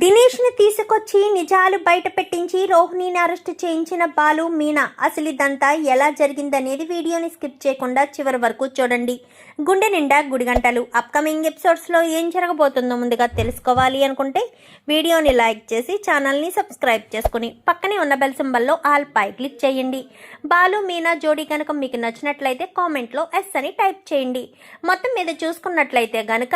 దినేష్ని తీసుకొచ్చి నిజాలు బయట పెట్టించి రోహిణిని అరెస్ట్ చేయించిన బాలు మీనా. అసలు ఇదంతా ఎలా జరిగిందనేది వీడియోని స్కిప్ చేయకుండా చివరి వరకు చూడండి. గుండె నిండా గుడిగంటలు అప్కమింగ్ ఎపిసోడ్స్లో ఏం జరగబోతుందో ముందుగా తెలుసుకోవాలి అనుకుంటే వీడియోని లైక్ చేసి ఛానల్ని సబ్స్క్రైబ్ చేసుకుని పక్కనే ఉన్న బెల్ సింబల్లో ఆల్ పై క్లిక్ చేయండి. బాలు మీనా జోడీ కనుక మీకు నచ్చినట్లయితే కామెంట్లో ఎస్ అని టైప్ చేయండి. మొత్తం మీద చూసుకున్నట్లయితే గనక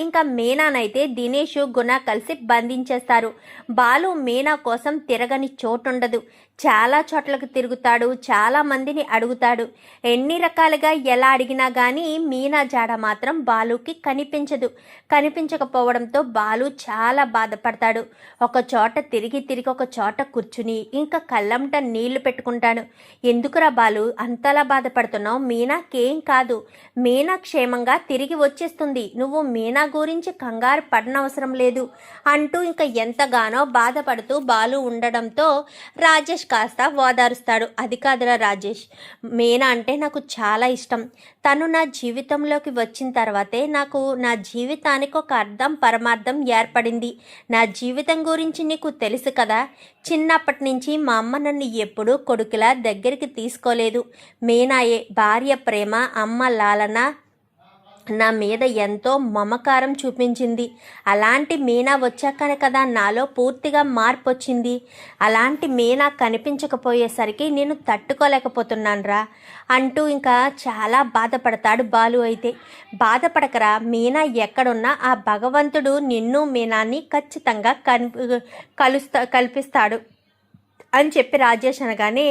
ఇంకా మీనానైతే దినేష్ గుణ కలిసి బంధించేస్తారు. బాలు మీనా కోసం తిరగని చోటుండదు. చాలా చోట్లకు తిరుగుతాడు, చాలా మందిని అడుగుతాడు. ఎన్ని రకాలుగా ఎలా అడిగినా కానీ మీనా జాడ మాత్రం బాలుకి కనిపించదు. కనిపించకపోవడంతో బాలు చాలా బాధపడతాడు. ఒక చోట తిరిగి ఒక చోట కూర్చుని ఇంకా కళ్ళంట నీళ్లు పెట్టుకుంటాడు. ఎందుకురా బాలు అంతలా బాధపడుతున్నావు? మీనాకేం కాదు, మీనా క్షేమంగా తిరిగి వచ్చేస్తుంది, నువ్వు మీనా గురించి కంగారు పడనవసరం లేదు అంటూ ఇంకా ఎంతగానో బాధపడుతూ బాలు ఉండడంతో రాజేష్ కాస్త ఓదారుస్తాడు. అది కాదురా రాజేష్, మీనా అంటే నాకు చాలా ఇష్టం. తను నా జీవితంలోకి వచ్చిన తర్వాతే నాకు నా జీవితానికి ఒక అర్థం పరమార్థం ఏర్పడింది. నా జీవితం గురించి నీకు తెలుసు కదా. చిన్నప్పటి నుంచి మా అమ్మ నన్ను ఎప్పుడూ కొడుకులా దగ్గరికి తీసుకోలేదు. మీనాయే భార్య ప్రేమ, అమ్మ లాలన నా మీద ఎంతో మమకారం చూపించింది. అలాంటి మీనా వచ్చాకనే కదా నాలో పూర్తిగా మార్పు వచ్చింది. అలాంటి మీనా కనిపించకపోయేసరికి నేను తట్టుకోలేకపోతున్నానురా అంటూ ఇంకా చాలా బాధపడతాడు బాలు. అయితే బాధపడకరా, మీనా ఎక్కడున్నా ఆ భగవంతుడు నిన్ను మీనాన్ని ఖచ్చితంగా కల్పిస్తాడు అని చెప్పి రాజేష్ అనగానే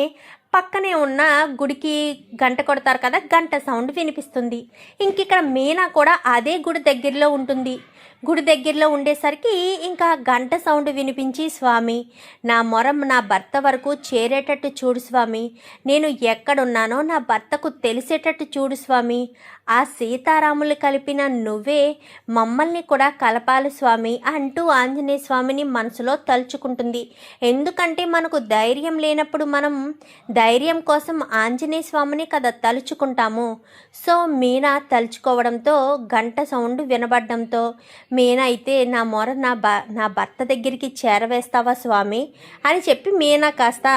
పక్కనే ఉన్న గుడికి గంట కొడతారు కదా, గంట సౌండ్ వినిపిస్తుంది. ఇక్కడ మీనా కూడా అదే గుడి దగ్గరలో ఉంటుంది. గుడి దగ్గరలో ఉండేసరికి ఇంకా గంట సౌండ్ వినిపించి, స్వామి నా మొరం నా భర్త వరకు చేరేటట్టు చూడు స్వామి, నేను ఎక్కడున్నానో నా భర్తకు తెలిసేటట్టు చూడు స్వామి, ఆ సీతారాములు కలిపిన నువ్వే మమ్మల్ని కూడా కలపాలి స్వామి అంటూ ఆంజనేయ స్వామిని మనసులో తలుచుకుంటుంది. ఎందుకంటే మనకు ధైర్యం లేనప్పుడు మనం ధైర్యం కోసం ఆంజనేయ స్వామిని కదా తలుచుకుంటాము. సో మీనా తలుచుకోవడంతో గంట సౌండ్ వినబడడంతో మీనా అయితే నా మొర నా భర్త దగ్గరికి చేరవేస్తావా స్వామి అని చెప్పి మీనా కాస్త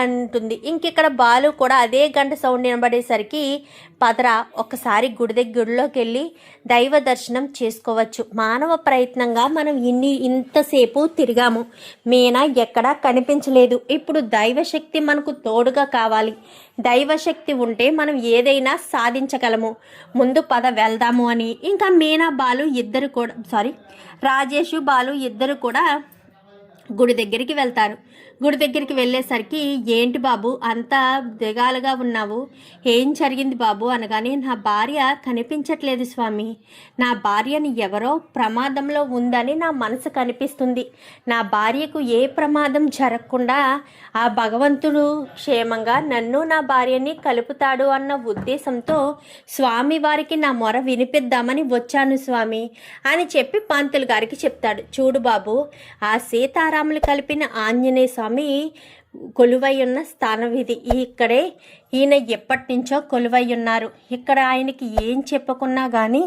అంటుంది. ఇక్కడ బాలు కూడా అదే గంట సౌండ్ వినబడేసరికి పదరా ఒకసారి గుడిలోకి వెళ్ళి దైవ దర్శనం చేసుకోవచ్చు. మానవ ప్రయత్నంగా మనం ఇంతసేపు తిరిగాము, మీనా ఎక్కడా కనిపించలేదు. ఇప్పుడు దైవశక్తి మనకు తోడుగా కావాలి. దైవశక్తి ఉంటే మనం ఏదైనా సాధించగలము. ముందు పద వెళ్దాము అని ఇంకా మీనా బాలు ఇద్దరు కూడా రాజేష్ బాలు ఇద్దరు కూడా గుడి దగ్గరికి వెళ్తారు. గుడి దగ్గరికి వెళ్ళేసరికి ఏంటి బాబు అంతా దిగాలుగా ఉన్నావు, ఏం జరిగింది బాబు అనగానే నా భార్య కనిపించట్లేదు స్వామి, నా భార్యని ఎవరో ప్రమాదంలో ఉందని నా మనసు కనిపిస్తుంది. నా భార్యకు ఏ ప్రమాదం జరగకుండా ఆ భగవంతుడు క్షేమంగా నన్ను నా భార్యని కలుపుతాడు అన్న ఉద్దేశంతో స్వామి వారికి నా మొర వినిపిద్దామని వచ్చాను స్వామి అని చెప్పి పంతులు గారికి చెప్తాడు. చూడు బాబు, ఆ సీతారాములు కలిపిన ఆంజనేయ స్వామి కొలువై ఉన్న స్థానం ఇది. ఇక్కడే ఈయన ఎప్పటి నుంచో కొలువై ఉన్నారు. ఇక్కడ ఆయనకి ఏం చెప్పుకున్నా కానీ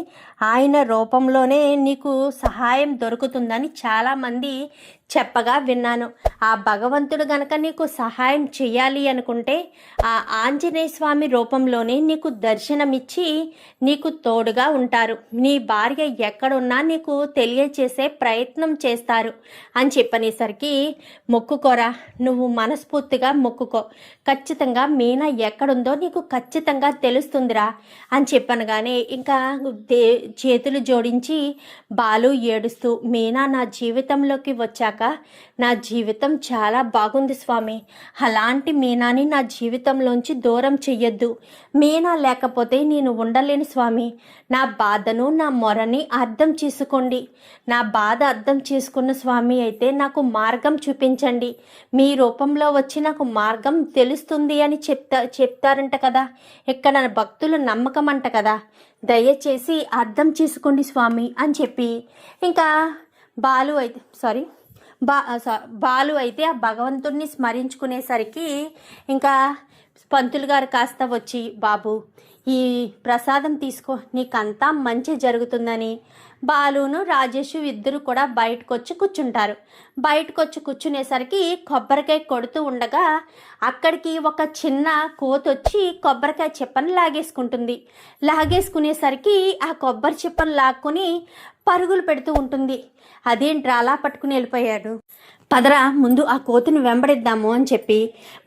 ఆయన రూపంలోనే నీకు సహాయం దొరుకుతుందని చాలామంది చెప్పగా విన్నాను. ఆ భగవంతుడు గనక నీకు సహాయం చేయాలి అనుకుంటే ఆ ఆంజనేయ స్వామి రూపంలోనే నీకు దర్శనమిచ్చి నీకు తోడుగా ఉంటారు. నీ భార్య ఎక్కడున్నా నీకు తెలియచేసే ప్రయత్నం చేస్తారు అని చెప్పనేసరికి మొక్కుకోరా, నువ్వు మనస్ఫూర్తిగా మొక్కుకో, ఖచ్చితంగా మీనా ఎక్కడుందో నీకు ఖచ్చితంగా తెలుస్తుందిరా అని చెప్పనగానే ఇంకా చేతులు జోడించి బాలు ఏడుస్తూ, మీనా నా జీవితంలోకి వచ్చాక నా జీవితం చాలా బాగుంది స్వామి, అలాంటి మీనాని నా జీవితంలోంచి దూరం చెయ్యొద్దు. మీనా లేకపోతే నేను ఉండలేను స్వామి. నా బాధను నా మొరని అర్థం చేసుకోండి. నా బాధ అర్థం చేసుకున్న స్వామి అయితే నాకు మార్గం చూపించండి. మీ రూపంలో వచ్చి నాకు మార్గం తెలుస్తుంది అని చెప్తారంట కదా, ఇక్కడ భక్తుల నమ్మకం అంట కదా, దయచేసి అర్థం చేసుకోండి స్వామి అని చెప్పి ఇంకా బాలు అయితే ఆ భగవంతుడిని స్మరించుకునేసరికి ఇంకా పంతులు గారు కాస్త వచ్చి, బాబు ఈ ప్రసాదం తీసుకో, నీకంతా మంచి జరుగుతుందని బాలును రాజేషు ఇద్దరు కూడా బయటకు వచ్చి కూర్చునేసరికి కొబ్బరికాయ కొడుతూ ఉండగా అక్కడికి ఒక చిన్న కోతొచ్చి కొబ్బరికాయ చిప్పను లాగేసుకునేసరికి ఆ కొబ్బరి చిప్పను లాక్కుని పరుగులు పెడుతూ ఉంటుంది. అదేంట్రా అలా పట్టుకుని వెళ్ళిపోయాడు, పదరా ముందు ఆ కోతిని వెంబడిద్దాము అని చెప్పి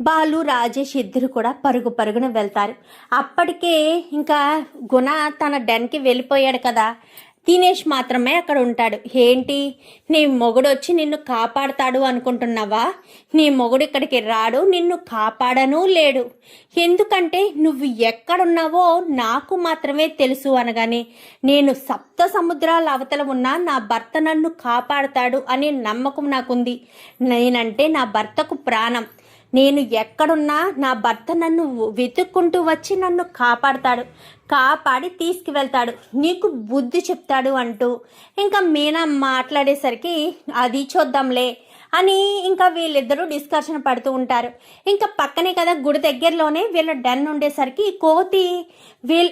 బాలు రాజేష్ ఇద్దరు కూడా పరుగున వెళ్తారు. అప్పటికే ఇంకా గుణ తన డెన్కి వెళ్ళిపోయాడు కదా, దినేష్ మాత్రమే అక్కడ ఉంటాడు. ఏంటి, నీ మొగుడు వచ్చి నిన్ను కాపాడతాడు అనుకుంటున్నావా? నీ మొగుడు ఇక్కడికి రాడు, నిన్ను కాపాడనూ లేడు. ఎందుకంటే నువ్వు ఎక్కడున్నావో నాకు మాత్రమే తెలుసు అనగానే, నేను సప్త సముద్రాల అవతల ఉన్నా నా భర్త నన్ను కాపాడతాడు అనే నమ్మకం నాకుంది. నేనంటే నా భర్తకు ప్రాణం. నేను ఎక్కడున్నా నా భర్త నన్ను వెతుక్కుంటూ వచ్చి నన్ను కాపాడి తీసుకువెళ్తాడు, నీకు బుద్ధి చెప్తాడు అంటూ ఇంకా మీనా మాట్లాడేసరికి అది చూద్దాంలే అని ఇంకా వీళ్ళిద్దరూ డిస్కషన్ పడుతూ ఉంటారు. ఇంకా పక్కనే కదా గుడి దగ్గరలోనే వీళ్ళ డెన్ ఉండేసరికి కోతి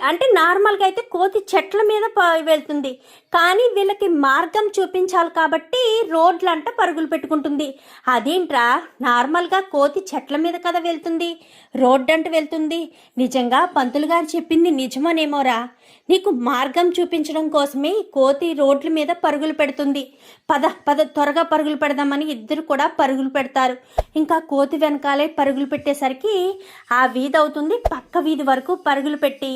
అంటే నార్మల్గా అయితే కోతి చెట్ల మీద వెళ్తుంది, కానీ వీళ్ళకి మార్గం చూపించాలి కాబట్టి రోడ్లంట పరుగులు పెట్టుకుంటుంది. అదేంట్రా, నార్మల్గా కోతి చెట్ల మీద కదా వెళ్తుంది, రోడ్డు అంటూ వెళ్తుంది. నిజంగా పంతులు గారు చెప్పింది నిజమనేమోరా, నీకు మార్గం చూపించడం కోసమే కోతి రోడ్ల మీద పరుగులు పెడుతుంది. పద త్వరగా పరుగులు పెడదామని ఇద్దరు కూడా పరుగులు పెడతారు. ఇంకా కోతి వెనకాలే పరుగులు పెట్టేసరికి ఆ వీధి అవుతుంది. పక్క వీధి వరకు పరుగులు పెట్టి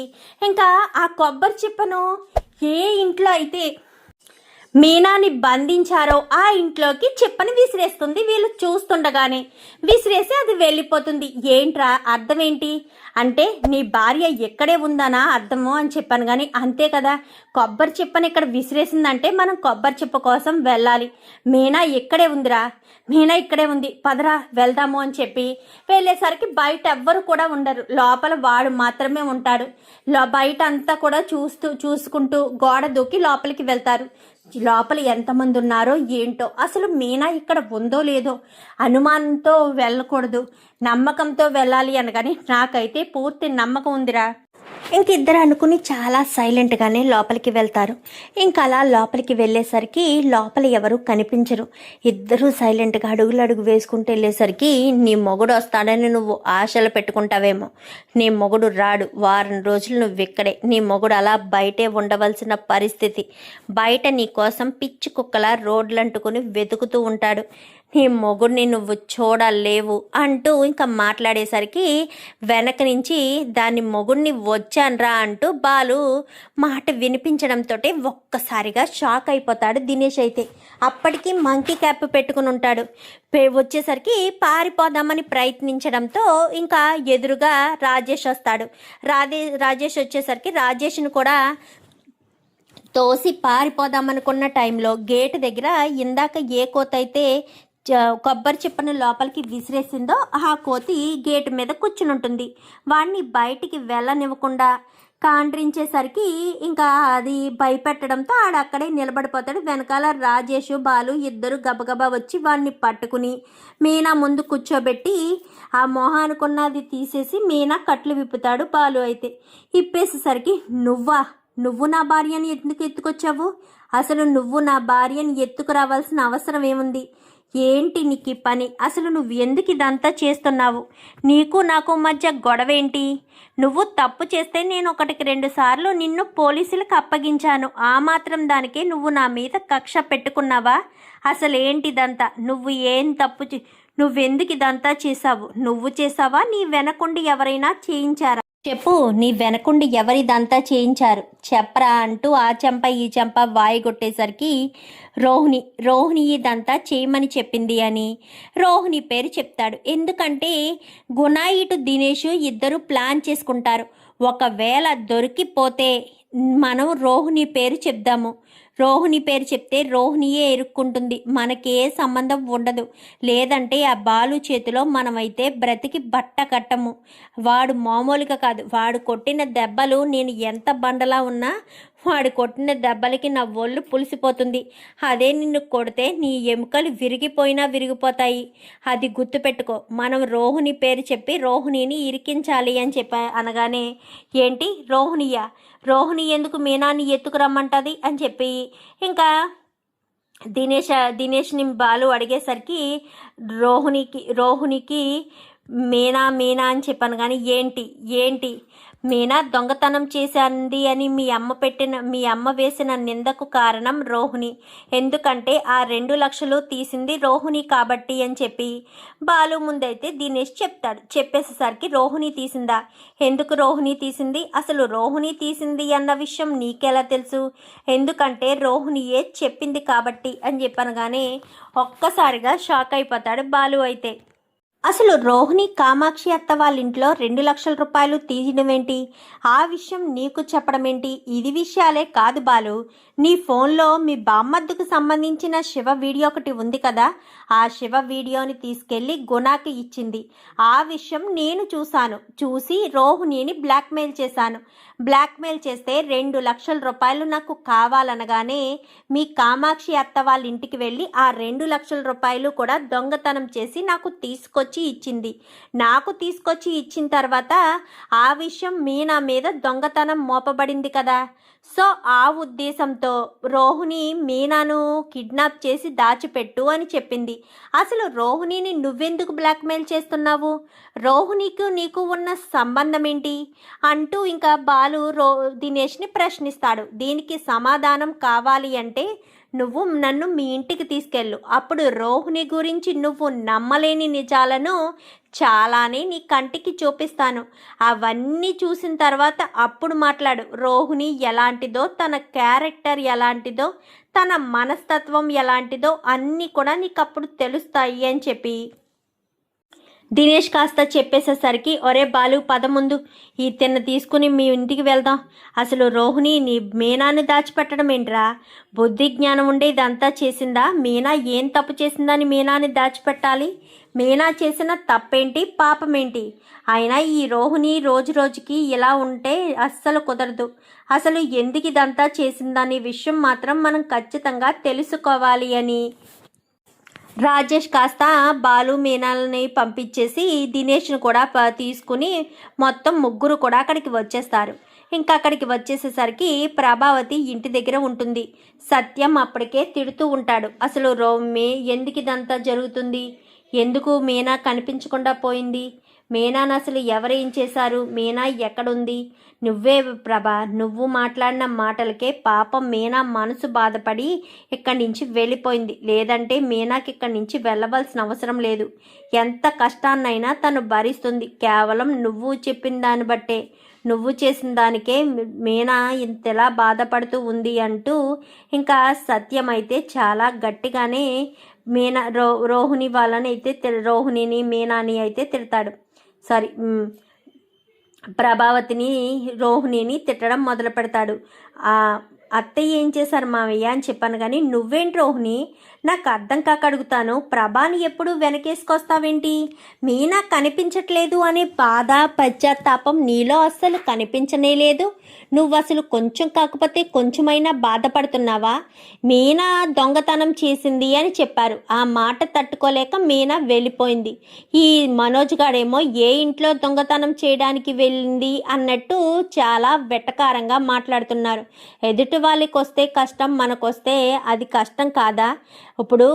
ఇంకా ఆ కొబ్బరి చిప్పను ఏ ఇంట్లో అయితే మీనాని బంధించారో ఆ ఇంట్లోకి చిప్పని విసిరేస్తుంది. వీళ్ళు చూస్తుండగానే విసిరేసి అది వెళ్ళిపోతుంది. ఏంట్రా అర్థం ఏంటి అంటే, నీ భార్య ఎక్కడే ఉందనా అర్థము అని చెప్పాను. కానీ అంతే కదా, కొబ్బరి చిప్పని ఇక్కడ విసిరేసిందంటే మనం కొబ్బరి చిప్ప కోసం వెళ్ళాలి. మీనా ఇక్కడే ఉంది, పదరా వెళ్దాము అని చెప్పి వెళ్ళేసరికి బయట ఎవ్వరు కూడా ఉండరు, లోపల వాడు మాత్రమే ఉంటాడు. బయట అంతా కూడా చూసుకుంటూ గోడ దూకి లోపలికి వెళ్తారు. లోపల ఎంతమంది ఉన్నారో ఏంటో, అసలు మీనా ఇక్కడ ఉందో లేదో అనుమానంతో వెళ్ళకూడదు, నమ్మకంతో వెళ్ళాలి అనగానే నాకైతే పూర్తి నమ్మకం ఉందిరా. ఇంకిద్దరు అనుకుని చాలా సైలెంట్గానే లోపలికి వెళ్తారు. ఇంకా అలా లోపలికి వెళ్ళేసరికి లోపల ఎవరు కనిపించరు. ఇద్దరూ సైలెంట్గా అడుగు వేసుకుంటూ వెళ్ళేసరికి నీ మొగుడు వస్తాడని నువ్వు ఆశలు పెట్టుకుంటావేమో, నీ మొగుడు రాడు. వారం రోజులు నువ్వు ఇక్కడే, నీ మొగుడు అలా బయటే ఉండవలసిన పరిస్థితి. బయట నీ కోసం పిచ్చి కుక్కలా రోడ్లంటుకుని వెతుకుతూ ఉంటాడు. నీ మొగుడిని నువ్వు చూడలేవు అంటూ ఇంకా మాట్లాడేసరికి వెనక నుంచి దాని మొగుడిని వచ్చాన్రా అంటూ బాలు మాట వినిపించడంతో ఒక్కసారిగా షాక్ అయిపోతాడు దినేష్. అయితే అప్పటికి మంకీ క్యాప్ పెట్టుకుని ఉంటాడు. వచ్చేసరికి పారిపోదామని ప్రయత్నించడంతో ఇంకా ఎదురుగా రాజేష్ వస్తాడు. రాజేష్ వచ్చేసరికి రాజేష్ను కూడా తోసి పారిపోదామనుకున్న టైంలో గేటు దగ్గర ఇందాక ఏ కోత అయితే కొబ్బరి చిప్పను లోపలికి విసిరేసిందో ఆ కోతి గేటు మీద కూర్చుని ఉంటుంది. వాడిని బయటికి వెళ్ళనివ్వకుండా కాండ్రించేసరికి ఇంకా అది భయపెట్టడంతో ఆడక్కడే నిలబడిపోతాడు. వెనకాల రాజేష్ బాలు ఇద్దరు గబగబా వచ్చి వాడిని పట్టుకుని మీనా ముందు కూర్చోబెట్టి ఆ మొహానుకున్నది తీసేసి మీనా కట్లు విప్పుతాడు. బాలు అయితే ఇప్పేసేసరికి నువ్వు నా భార్యని ఎందుకు ఎత్తుకొచ్చావు, అసలు నువ్వు నా భార్యని ఎత్తుకురావాల్సిన అవసరం ఏముంది, ఏంటి నీకు పని, అసలు నువ్వు ఎందుకు ఇదంతా చేస్తున్నావు, నీకు నాకు మధ్య గొడవేంటి, నువ్వు తప్పు చేస్తే నేను 1-2 సార్లు నిన్ను పోలీసులకు అప్పగించాను, ఆ మాత్రం దానికే నువ్వు నా మీద కక్ష పెట్టుకున్నావా, అసలు ఏంటిదంతా, నువ్వెందుకు ఇదంతా చేశావు, నువ్వు చేసావా, నీ వెనకుండి ఎవరైనా చేయించారా, చెప్పు, నీ వెనకుండి ఎవరిదంతా చేయించారు చెప్పరా అంటూ ఆ చెంప ఈ చెంప వాయిగొట్టేసరికి రోహిణి ఇదంతా చేయమని చెప్పింది అని రోహిణి పేరు చెప్తాడు. ఎందుకంటే గుణ ఇటు దినేష్ ఇద్దరు ప్లాన్ చేసుకుంటారు. ఒకవేళ దొరికిపోతే మనం రోహిణి పేరు చెప్దాము, రోహిణి పేరు చెప్తే రోహిణియే ఇరుక్కుంటుంది, మనకే సంబంధం ఉండదు, లేదంటే ఆ బాలు చేతిలో మనమైతే బ్రతికి బట్ట కట్టము. వాడు మామూలుగా కాదు, వాడు కొట్టిన దెబ్బలు నేను ఎంత బండలా ఉన్నా వాడు కొట్టిన దెబ్బలకి నా ఒళ్ళు పులిసిపోతుంది. అదే నిన్ను కొడితే నీ ఎముకలు విరిగిపోయినా విరిగిపోతాయి. అది గుర్తుపెట్టుకో. మనం రోహిణి పేరు చెప్పి రోహిణిని ఇరికించాలి అని అనగానే, ఏంటి రోహిణియా? రోహిణి ఎందుకు మీనాన్ని ఎత్తుకురమ్మంటుంది అని చెప్పి ఇంకా దినేష్ని బాలు అడిగేసరికి రోహిణికి మీనా మీనా అని చెప్పాను. కానీ ఏంటి మీనా దొంగతనం చేశాంది అని మీ అమ్మ వేసిన నిందకు కారణం రోహిణి. ఎందుకంటే ఆ 2 లక్షలు తీసింది రోహిణి కాబట్టి అని చెప్పి బాలు ముందైతే దినేష్ చెప్తాడు. చెప్పేసేసరికి రోహిణి తీసిందా? ఎందుకు రోహిణి తీసింది? అసలు రోహిణి తీసింది అన్న విషయం నీకెలా తెలుసు? ఎందుకంటే రోహిణియే చెప్పింది కాబట్టి అని చెప్పాను. కానీ ఒక్కసారిగా షాక్ అయిపోతాడు బాలు. అయితే అసలు రోహిణి కామాక్షి అత్త వాళ్ళ ఇంట్లో 2 లక్షల రూపాయలు తీయడం ఏంటి? ఆ విషయం నీకు చెప్పడం ఏంటి? ఇది విషయాలే కాదు బాలు, నీ ఫోన్లో మీ బామ్మద్దుకు సంబంధించిన శివ వీడియో ఒకటి ఉంది కదా, ఆ శివ వీడియోని తీసుకెళ్ళి గుణాకి ఇచ్చింది. ఆ విషయం నేను చూసి రోహిణిని బ్లాక్మెయిల్ చేశాను. బ్లాక్మెయిల్ చేస్తే 2 లక్షల రూపాయలు నాకు కావాలనగానే మీ కామాక్షి అత్త వాళ్ళ ఇంటికి వెళ్ళి ఆ 2 లక్షల రూపాయలు కూడా దొంగతనం చేసి నాకు తీసుకొచ్చి ఇచ్చిన తర్వాత ఆ విషయం మీనా మీద దొంగతనం మోపబడింది కదా. సో ఆ ఉద్దేశంతో రోహిణి మీనాను కిడ్నాప్ చేసి దాచిపెట్టు అని చెప్పింది. అసలు రోహిణిని నువ్వెందుకు బ్లాక్మెయిల్ చేస్తున్నావు? రోహిణికి నీకు ఉన్న సంబంధం ఏంటి అంటూ ఇంకా బాలు దినేష్ని ప్రశ్నిస్తాడు. దీనికి సమాధానం కావాలి అంటే నువ్వు నన్ను మీ ఇంటికి తీసుకెళ్ళు. అప్పుడు రోహిణి గురించి నువ్వు నమ్మలేని నిజాలను చాలానే నీ కంటికి చూపిస్తాను. అవన్నీ చూసిన తర్వాత అప్పుడు మాట్లాడు. రోహిణి ఎలాంటిదో, తన క్యారెక్టర్ ఎలాంటిదో, తన మనస్తత్వం ఎలాంటిదో అన్నీ కూడా నీకు అప్పుడు తెలుస్తాయి అని చెప్పి దినేష్ కాస్త చెప్పేసేసరికి, ఒరే బాలు పద ముందు ఈ తిన్న తీసుకుని మీ ఇంటికి వెళ్దాం. అసలు రోహిణి నీ మీనాన్ని దాచిపెట్టడం ఏంట్రా? బుద్ధి జ్ఞానం ఉండే ఇదంతా చేసిందా? మీనా ఏం తప్పు చేసిందని మీనాన్ని దాచిపెట్టాలి? మీనా చేసిన తప్పేంటి, పాపమేంటి? అయినా ఈ రోహిణి రోజు రోజుకి ఇలా ఉంటే అస్సలు కుదరదు. అసలు ఎందుకు ఇదంతా చేసిందనే విషయం మాత్రం మనం ఖచ్చితంగా తెలుసుకోవాలి అని రాజేష్ కాస్త బాలు మీనాలని పంపించేసి దినేష్ను కూడా తీసుకుని మొత్తం ముగ్గురు కూడా అక్కడికి వచ్చేస్తారు. ఇంకా అక్కడికి వచ్చేసేసరికి ప్రభావతి ఇంటి దగ్గర ఉంటుంది. సత్యం అప్పటికే తిడుతూ ఉంటాడు. అసలు ఎందుకు ఇదంతా జరుగుతుంది? ఎందుకు మీనా కనిపించకుండా పోయింది? మీనాను అసలు ఎవరేం చేశారు? మీనా ఎక్కడుంది? నువ్వే ప్రభా, నువ్వు మాట్లాడిన మాటలకే పాపం మీనా మనసు బాధపడి ఇక్కడి నుంచి వెళ్ళిపోయింది. లేదంటే మీనాకి ఇక్కడి నుంచి వెళ్ళవలసిన అవసరం లేదు. ఎంత కష్టాన్నైనా తను భరిస్తుంది. కేవలం నువ్వు చెప్పిన దాన్ని బట్టే, నువ్వు చేసిన దానికే మీనా ఇంతలా బాధపడుతూ ఉంది అంటూ ఇంకా సత్యం అయితే చాలా గట్టిగానే రోహిణి వాళ్ళని అయితే రోహిణిని మీనాని అయితే తిడతాడు. సారీ, ప్రభావతిని రోహిణిని తిట్టడం మొదలు పెడతాడు. అత్తయ్య ఏం చేశారు మావయ్య అని చెప్పాను. కానీ నువ్వేంటి రోహిణి, నాకు అర్థం కాక అడుగుతాను. ప్రభాని ఎప్పుడు వెనకేసుకొస్తావేంటి? మీనా కనిపించట్లేదు అనే బాధ, పశ్చాత్తాపం నీలో అస్సలు కనిపించనే లేదు. నువ్వు అసలు కొంచెం కాకపోతే కొంచెమైనా బాధపడుతున్నావా? మీనా దొంగతనం చేసింది అని చెప్పారు. ఆ మాట తట్టుకోలేక మీనా వెళ్ళిపోయింది. ఈ మనోజ్ గాడేమో ఏ ఇంట్లో దొంగతనం చేయడానికి వెళ్ళింది అన్నట్టు చాలా వెటకారంగా మాట్లాడుతున్నారు. ఎదుటి వాళ్ళకి వస్తే కష్టం, మనకొస్తే అది కష్టం కాదా? ఇప్పుడు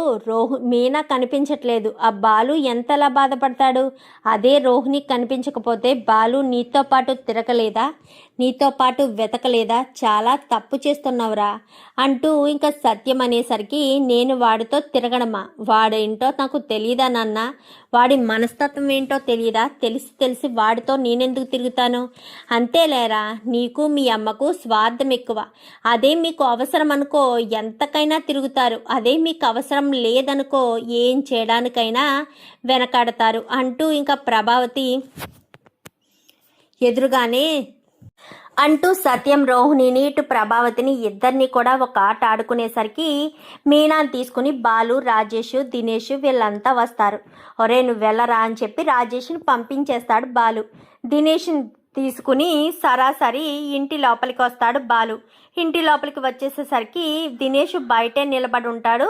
మీనా కనిపించట్లేదు. ఆ బాలు ఎంతలా బాధపడతాడు? అదే రోహిణి కనిపించకపోతే బాలు నీతో పాటు తిరగలేదా? నీతో పాటు వెతకలేదా? చాలా తప్పు చేస్తున్నావురా అంటూ ఇంకా సత్యం అనేసరికి, నేను వాడితో తిరగడమా? వాడేంటో నాకు తెలియదా నాన్న? వాడి మనస్తత్వం ఏంటో తెలియదా? తెలిసి వాడితో నేనెందుకు తిరుగుతాను? అంతేలేరా, నీకు మీ అమ్మకు స్వార్థం ఎక్కువ. అదే మీకు అవసరం అనుకో ఎంతకైనా తిరుగుతారు. అదే మీకు అవసరం లేదనుకో ఏం చేయడానికైనా వెనకాడతారు అంటూ ఇంకా ప్రభావతి ఎదురుగానే అంటూ సత్యం రోహిణిని ఇటు ప్రభావతిని ఇద్దరిని కూడా ఒక ఆట ఆడుకునేసరికి మీనాని తీసుకుని బాలు, రాజేష్, దినేష్ వీళ్ళంతా వస్తారు. ఒరే నువ్వు వెళ్ళరా అని చెప్పి రాజేష్ని పంపించేస్తాడు బాలు. దినేష్ని తీసుకుని సరాసరి ఇంటి లోపలికి వస్తాడు బాలు. ఇంటి లోపలికి వచ్చేసేసరికి దినేష్ బయటే నిలబడి ఉంటాడు.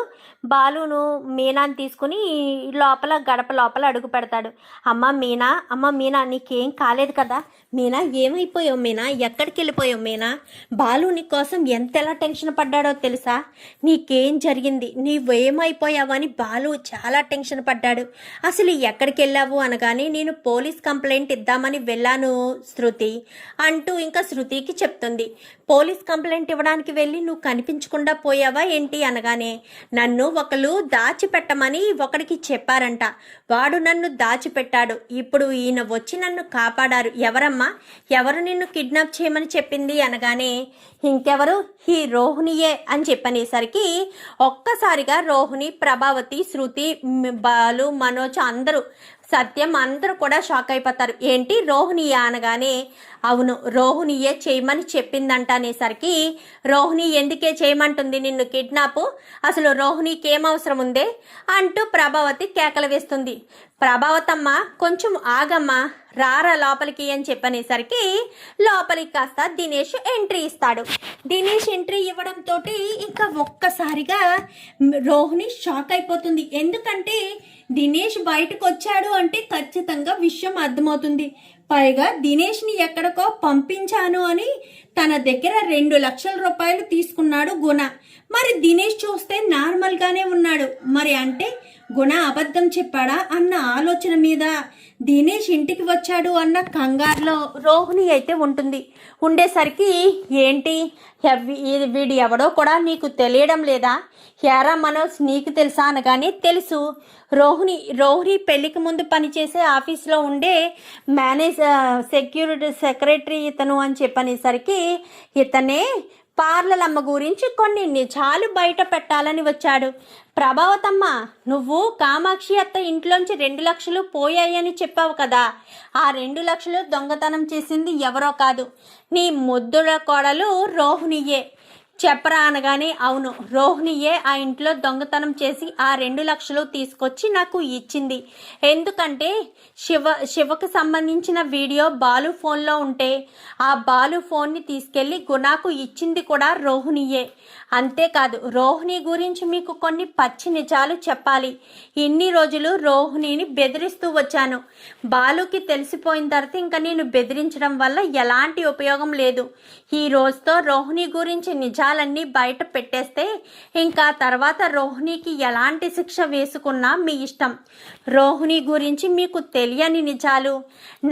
బాలును మీనాని తీసుకుని లోపల గడప లోపల అడుగు పెడతాడు. అమ్మ మీనా నీకేం కాలేదు కదా? మీనా ఏమైపోయావు? మీనా ఎక్కడికి వెళ్ళిపోయావు? మీనా బాలు నీ కోసం ఎంతలా టెన్షన్ పడ్డాడో తెలుసా? నీకేం జరిగింది? నీవేమైపోయావని బాలు చాలా టెన్షన్ పడ్డాడు. అసలు ఎక్కడికి వెళ్ళావు అనగానే నేను పోలీస్ కంప్లైంట్ ఇద్దామని వెళ్ళాను శృతి అంటూ ఇంకా శృతికి చెప్తుంది. పోలీస్ కంప్లైంట్ ఇవ్వడానికి వెళ్ళి నువ్వు కనిపించకుండా పోయావా ఏంటి అనగానే నన్ను ఒకరు దాచిపెట్టమని ఒకడికి చెప్పారంట. వాడు నన్ను దాచిపెట్టాడు. ఇప్పుడు ఈయన వచ్చి నన్ను కాపాడారు. ఎవరమ్మా? ఎవరు నిన్ను కిడ్నాప్ చేయమని చెప్పింది అనగానే ఇంకెవరు, ఈ రోహిణియే అని చెప్పనేసరికి ఒక్కసారిగా రోహిణి, ప్రభావతి, శృతి, బాలు, మనోజ్ అందరూ, సత్యం అందరూ కూడా షాక్ అయిపోతారు. ఏంటి రోహిణియా అనగానే అవును రోహిణియే చేయమని చెప్పిందంట అనేసరికి రోహిణి ఎందుకే చేయమంటుంది నిన్ను కిడ్నాప్? అసలు రోహిణికి ఏం అవసరం ఉందే అంటూ ప్రభావతి కేకలు వేస్తుంది. ప్రభావతమ్మ కొంచెం ఆగమ్మా, రారా లోపలికి అని చెప్పనేసరికి లోపలికి కాస్త దినేష్ ఎంట్రీ ఇస్తాడు. దినేష్ ఎంట్రీ ఇవ్వడంతో ఇంకా ఒక్కసారిగా రోహిణి షాక్ అయిపోతుంది. ఎందుకంటే దినేష్ బయటకు వచ్చాడు అంటే ఖచ్చితంగా విషయం అర్థమవుతుంది. పైగా దినేష్ని ఎక్కడికో పంపించాను అని తన దగ్గర 2 లక్షల రూపాయలు తీసుకున్నాడు గుణ. మరి దినేష్ చూస్తే నార్మల్గానే ఉన్నాడు. మరి అంటే గుణ అబద్ధం చెప్పాడా అన్న ఆలోచన మీద దినేష్ ఇంటికి వచ్చాడు అన్న కంగారులో రోహిణి అయితే ఉంటుంది. ఉండేసరికి ఏంటి వీడు ఎవడో కూడా నీకు తెలియడం లేదా? యారా మనోజ్ నీకు తెలుసా అనగానే తెలుసు. రోహిణి పెళ్లికి ముందు పనిచేసే ఆఫీస్లో ఉండే సెక్రటరీ ఇతను అని చెప్పనేసరికి ఇతనే పార్లలమ్మ గురించి కొన్ని నిజాలు బయట పెట్టాలని వచ్చాడు. ప్రభావతమ్మ నువ్వు కామాక్షి అత్త ఇంట్లోంచి 2 లక్షలు పోయాయని చెప్పావు కదా, ఆ 2 లక్షలు దొంగతనం చేసింది ఎవరో కాదు, నీ ముద్దుల కోడలు రోహిణియే చెప్పరా అనగానే అవును రోహిణియే ఆ ఇంట్లో దొంగతనం చేసి ఆ 2 లక్షలు తీసుకొచ్చి నాకు ఇచ్చింది. ఎందుకంటే శివకు సంబంధించిన వీడియో బాలు ఫోన్లో ఉంటే ఆ బాలు ఫోన్ని తీసుకెళ్ళి గుణాకు ఇచ్చింది కూడా రోహిణియే. అంతేకాదు రోహిణి గురించి మీకు కొన్ని పచ్చి నిజాలు చెప్పాలి. ఇన్ని రోజులు రోహిణిని బెదిరిస్తూ వచ్చాను. బాలుకి తెలిసిపోయిన తర్వాత ఇంకా నేను బెదిరించడం వల్ల ఎలాంటి ఉపయోగం లేదు. ఈ రోజుతో రోహిణి గురించి నిజాలన్నీ బయట పెట్టేస్తే ఇంకా తర్వాత రోహిణికి ఎలాంటి శిక్ష వేసుకున్నా మీ ఇష్టం. రోహిణి గురించి మీకు తెలియని నిజాలు,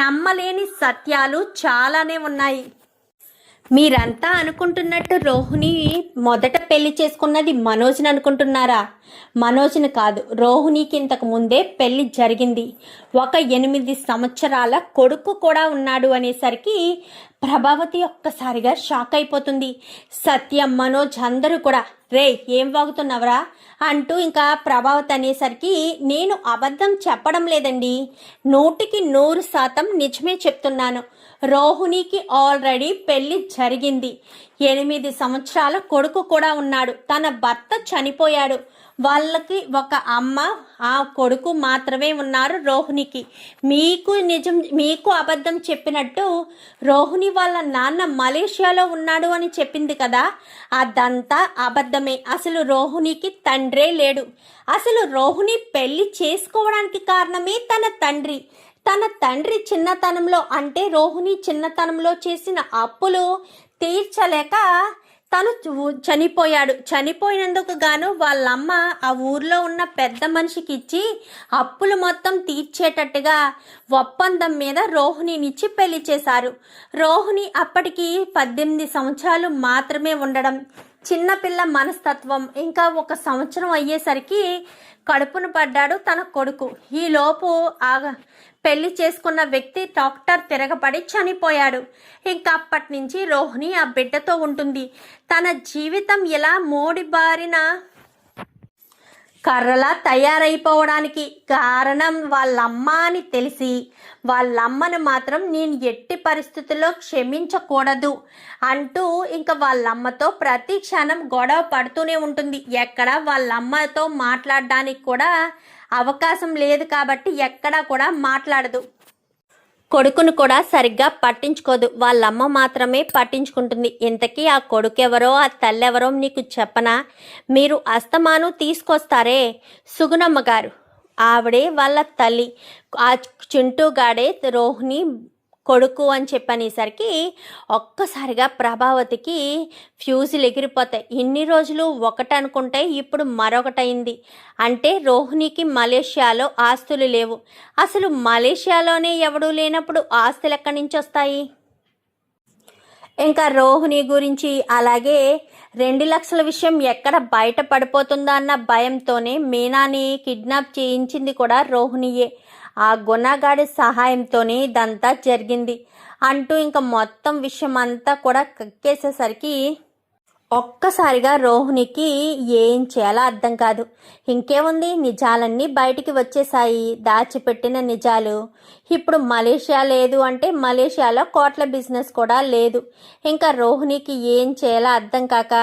నమ్మలేని సత్యాలు చాలానే ఉన్నాయి. మీరంతా అనుకుంటున్నట్టు రోహిణి మొదట పెళ్లి చేసుకున్నది మనోజ్ని అనుకుంటున్నారా? మనోజ్ని కాదు, రోహిణికి ఇంతకు ముందే పెళ్లి జరిగింది. ఒక 8 సంవత్సరాల కొడుకు కూడా ఉన్నాడు అనేసరికి ప్రభావతి ఒక్కసారిగా షాక్ అయిపోతుంది. సత్యం, మనోజ్ అందరూ కూడా రే ఏం వాగుతున్నావరా అంటూ ఇంకా ప్రభావతి అనేసరికి నేను అబద్ధం చెప్పడం లేదండి, 100% నిజమే చెప్తున్నాను. రోహిణికి ఆల్రెడీ పెళ్లి జరిగింది. 8 సంవత్సరాల కొడుకు కూడా ఉన్నాడు. తన భర్త చనిపోయాడు. వాళ్ళకి ఒక అమ్మ, ఆ కొడుకు మాత్రమే ఉన్నారు రోహిణికి. మీకు అబద్ధం చెప్పినట్టు రోహిణి వాళ్ళ నాన్న మలేషియాలో ఉన్నాడు అని చెప్పింది కదా, అదంతా అబద్ధమే. అసలు రోహిణికి తండ్రే లేడు. అసలు రోహిణి పెళ్లి చేసుకోవడానికి కారణమే తన తండ్రి చిన్నతనంలో, అంటే రోహిణి చిన్నతనంలో చేసిన అప్పులు తీర్చలేక తను చనిపోయాడు. చనిపోయినందుకు గాను వాళ్ళమ్మ ఆ ఊర్లో ఉన్న పెద్ద మనిషికి ఇచ్చి అప్పులు మొత్తం తీర్చేటట్టుగా ఒప్పందం మీద రోహిణినిచ్చి పెళ్లి చేశారు. రోహిణి అప్పటికి 18 సంవత్సరాలు మాత్రమే ఉండడం, చిన్నపిల్ల మనస్తత్వం. ఇంకా 1 సంవత్సరం అయ్యేసరికి కడుపును పడ్డాడు తన కొడుకు. ఈలోపు పెళ్లి చేసుకున్న వ్యక్తి డాక్టర్ తిరగబడి చనిపోయాడు. ఇంకా అప్పటి నుంచి రోహిణి ఆ బిడ్డతో ఉంటుంది. తన జీవితం ఇలా మోడిబారిన కర్రలా తయారైపోవడానికి కారణం వాళ్ళమ్మ అని తెలిసి వాళ్ళమ్మను మాత్రం నేను ఎట్టి పరిస్థితుల్లో క్షమించకూడదు అంటూ ఇంకా వాళ్ళమ్మతో ప్రతి క్షణం గొడవ పడుతూనే ఉంటుంది. ఎక్కడ వాళ్ళమ్మతో మాట్లాడడానికి కూడా అవకాశం లేదు కాబట్టి ఎక్కడా కూడా మాట్లాడదు. కొడుకును కూడా సరిగ్గా పట్టించుకోదు, వాళ్ళమ్మ మాత్రమే పట్టించుకుంటుంది. ఇంతకీ ఆ కొడుకెవరో ఆ తల్లెవరో నీకు చెప్పనా? మీరు అస్తమాను తీసుకొస్తారే సుగుణమ్మ గారు, ఆవిడే వాళ్ళ తల్లి. ఆ చింటూగాడే రోహిణి కొడుకు అని చెప్పనేసరికి ఒక్కసారిగా ప్రభావతికి ఫ్యూజులు ఎగిరిపోతాయి. ఇన్ని రోజులు ఒకటి అనుకుంటే ఇప్పుడు మరొకటైంది. అంటే రోహిణికి మలేషియాలో ఆస్తులు లేవు. అసలు మలేషియాలోనే ఎవడూ లేనప్పుడు ఆస్తులు ఎక్కడి నుంచి వస్తాయి? ఇంకా రోహిణి గురించి అలాగే 2 లక్షల విషయం ఎక్కడ బయట పడిపోతుందా అన్న భయంతోనే మీనాని కిడ్నాప్ చేయించింది కూడా రోహిణియే. ఆ గుణగాడి సహాయంతోనే ఇదంతా జరిగింది అంటూ ఇంకా మొత్తం విషయం అంతా కూడా కక్కేసేసరికి ఒక్కసారిగా రోహిణికి ఏం చేయాలో అర్థం కాదు. ఇంకేముంది, నిజాలన్నీ బయటికి వచ్చేసాయి, దాచిపెట్టిన నిజాలు. ఇప్పుడు మలేషియా లేదు అంటే మలేషియాలో కోట్ల బిజినెస్ కూడా లేదు. ఇంకా రోహిణికి ఏం చేయాలో అర్థం కాక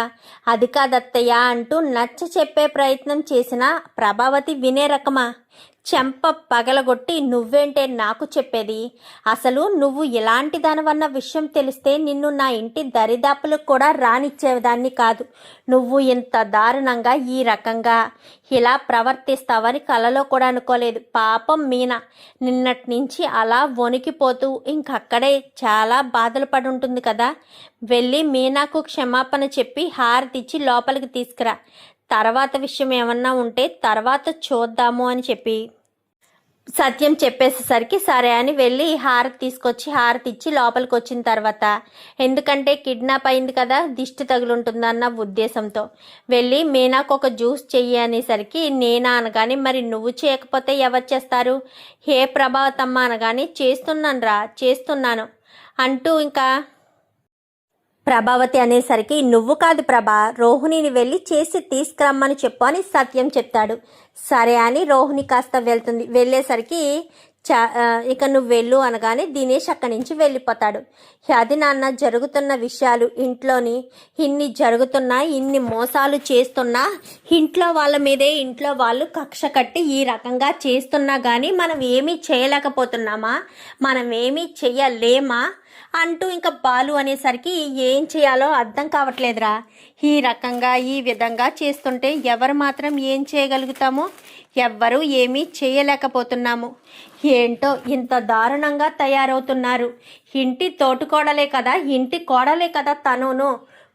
అది కాదత్తయ్య అంటూ నచ్చ చెప్పే ప్రయత్నం చేసిన ప్రభావతి వినే రకమా? చెంప పగలగొట్టి నువ్వేంటే నాకు చెప్పేది? అసలు నువ్వు ఇలాంటి దానివన్న విషయం తెలిస్తే నిన్ను నా ఇంటి దరిదాపులకు కూడా రానిచ్చేదాన్ని కాదు. నువ్వు ఇంత దారుణంగా ఈ రకంగా ఇలా ప్రవర్తిస్తావని కలలో కూడా అనుకోలేదు. పాపం మీనా నిన్నటి నుంచి అలా వణికిపోతూ ఇంకక్కడే చాలా బాధలు పడి ఉంటుంది కదా. వెళ్ళి మీనాకు క్షమాపణ చెప్పి హారతిచ్చి లోపలికి తీసుకురా. తర్వాత విషయం ఏమన్నా ఉంటే తర్వాత చూద్దాము అని చెప్పి సత్యం చెప్పేసేసరికి సరే అని వెళ్ళి హారతి తీసుకొచ్చి హారతి ఇచ్చి లోపలికి వచ్చిన తర్వాత, ఎందుకంటే కిడ్నాప్ అయింది కదా, దిష్టి తగులుంటుందన్న ఉద్దేశంతో వెళ్ళి మీనాకు ఒక జ్యూస్ చెయ్యి అనేసరికి నేనా అనగానే మరి నువ్వు చేయకపోతే ఎవరు చేస్తారు? హే ప్రభావతమ్మ అనగానే చేస్తున్నాను అంటూ ఇంకా ప్రభావతి అనేసరికి నువ్వు కాదు ప్రభా, రోహిణిని వెళ్ళి చేసి తీసుకురమ్మని చెప్పు అని సత్యం చెప్తాడు. సరే అని రోహిణి కాస్త వెళ్తుంది. వెళ్ళేసరికి ఇక నువ్వు వెళ్ళు అనగానే దినేష్ అక్కడి నుంచి వెళ్ళిపోతాడు. అది నాన్న జరుగుతున్న విషయాలు ఇంట్లోని ఇన్ని జరుగుతున్నా, ఇన్ని మోసాలు చేస్తున్నా, ఇంట్లో వాళ్ళ మీదే ఇంట్లో వాళ్ళు కక్ష కట్టి ఈ రకంగా చేస్తున్నా కానీ మనం ఏమీ చేయలేకపోతున్నామా, మనం ఏమీ చెయ్యలేమా అంటూ ఇంకా బాలు అనేసరికి ఏం చేయాలో అర్థం కావట్లేదురా. ఈ రకంగా ఈ విధంగా చేస్తుంటే ఎవరు మాత్రం ఏం చేయగలుగుతామో, ఎవ్వరూ ఏమీ చేయలేకపోతున్నాము. ఏంటో ఇంత దారుణంగా తయారవుతున్నారు. ఇంటి తోటికోడలే కదా, ఇంటి కోడలే కదా తనును.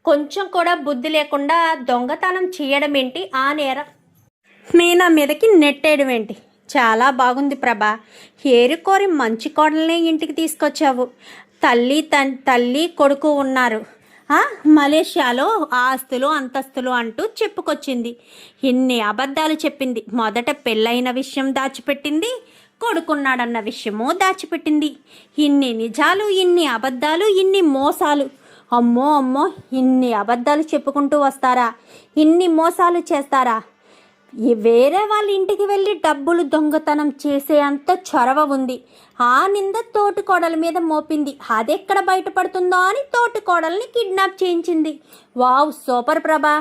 కొంచెం కూడా బుద్ధి లేకుండా దొంగతనం చేయడం ఏంటి, ఆ నేరం మీనా మీదకి నెట్టేయడం ఏంటి? చాలా బాగుంది ప్రభా, ఏరుకోరి మంచి కోడల్నే ఇంటికి తీసుకొచ్చావు. తల్లి కొడుకు ఉన్నారు, మలేషియాలో ఆస్తులు అంతస్తులు అంటూ చెప్పుకొచ్చింది. ఇన్ని అబద్ధాలు చెప్పింది. మొదట పెళ్ళైన విషయం దాచిపెట్టింది, కొడుకున్నాడన్న విషయము దాచిపెట్టింది. ఇన్ని నిజాలు, ఇన్ని అబద్ధాలు, ఇన్ని మోసాలు. అమ్మో ఇన్ని అబద్ధాలు చెప్పుకుంటూ వస్తారా? ఇన్ని మోసాలు చేస్తారా? వేరే వాళ్ళ ఇంటికి వెళ్ళి డబ్బులు దొంగతనం చేసే అంత చొరవ ఉంది. ఆ నింద తోటి కోడల మీద మోపింది. అదెక్కడ బయటపడుతుందో అని తోటి కోడల్ని కిడ్నాప్ చేయించింది. వావ్, సూపర్ ప్రభా,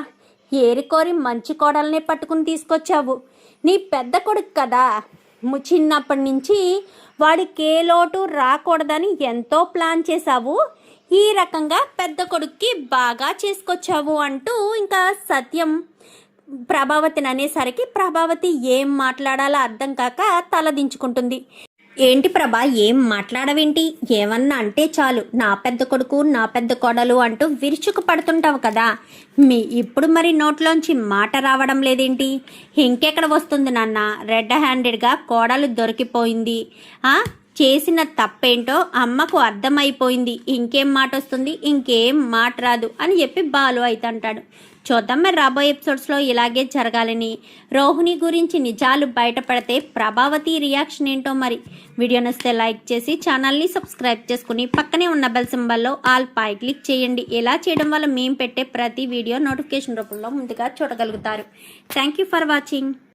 ఏరికోరి మంచి కోడల్ని పట్టుకుని తీసుకొచ్చావు. నీ పెద్ద కొడుకు కదా, చిన్నప్పటి నుంచి వాడికి ఏ లోటు రాకూడదని ఎంతో ప్లాన్ చేశావు. ఈ రకంగా పెద్ద కొడుక్కి బాగా చేసుకొచ్చావు అంటూ ఇంకా సత్యం ప్రభావతిని అనేసరికి ప్రభావతి ఏం మాట్లాడాలో అర్థం కాక తలదించుకుంటుంది. ఏంటి ప్రభా, ఏం మాట్లాడవేంటి? ఏమన్నా అంటే చాలు నా పెద్ద కొడుకు, నా పెద్ద కోడలు అంటూ విరుచుకు పడుతుంటావు కదా. ఇప్పుడు మరి నోట్లోంచి మాట రావడం లేదేంటి? ఇంకెక్కడ వస్తుంది నాన్న? రెడ్ హ్యాండెడ్గా కోడలు దొరికిపోయింది. చేసిన తప్పేంటో అమ్మకు అర్థమైపోయింది. ఇంకేం మాట వస్తుంది? ఇంకేం మాట రాదు అని చెప్పి బాలు అయితే అంటాడు. చూద్దాం మరి రాబోయే ఎపిసోడ్స్లో ఇలాగే జరగాలని. రోహిణి గురించి నిజాలు బయటపడితే ప్రభావతి రియాక్షన్ ఏంటో మరి. వీడియో నచ్చితే లైక్ చేసి ఛానల్ని సబ్స్క్రైబ్ చేసుకుని పక్కనే ఉన్న బెల్ సింబల్లో ఆల్ పై క్లిక్ చేయండి. ఇలా చేయడం వల్ల మేము పెట్టే ప్రతి వీడియో నోటిఫికేషన్ రూపంలో ముందుగా చూడగలుగుతారు. Thank you for watching.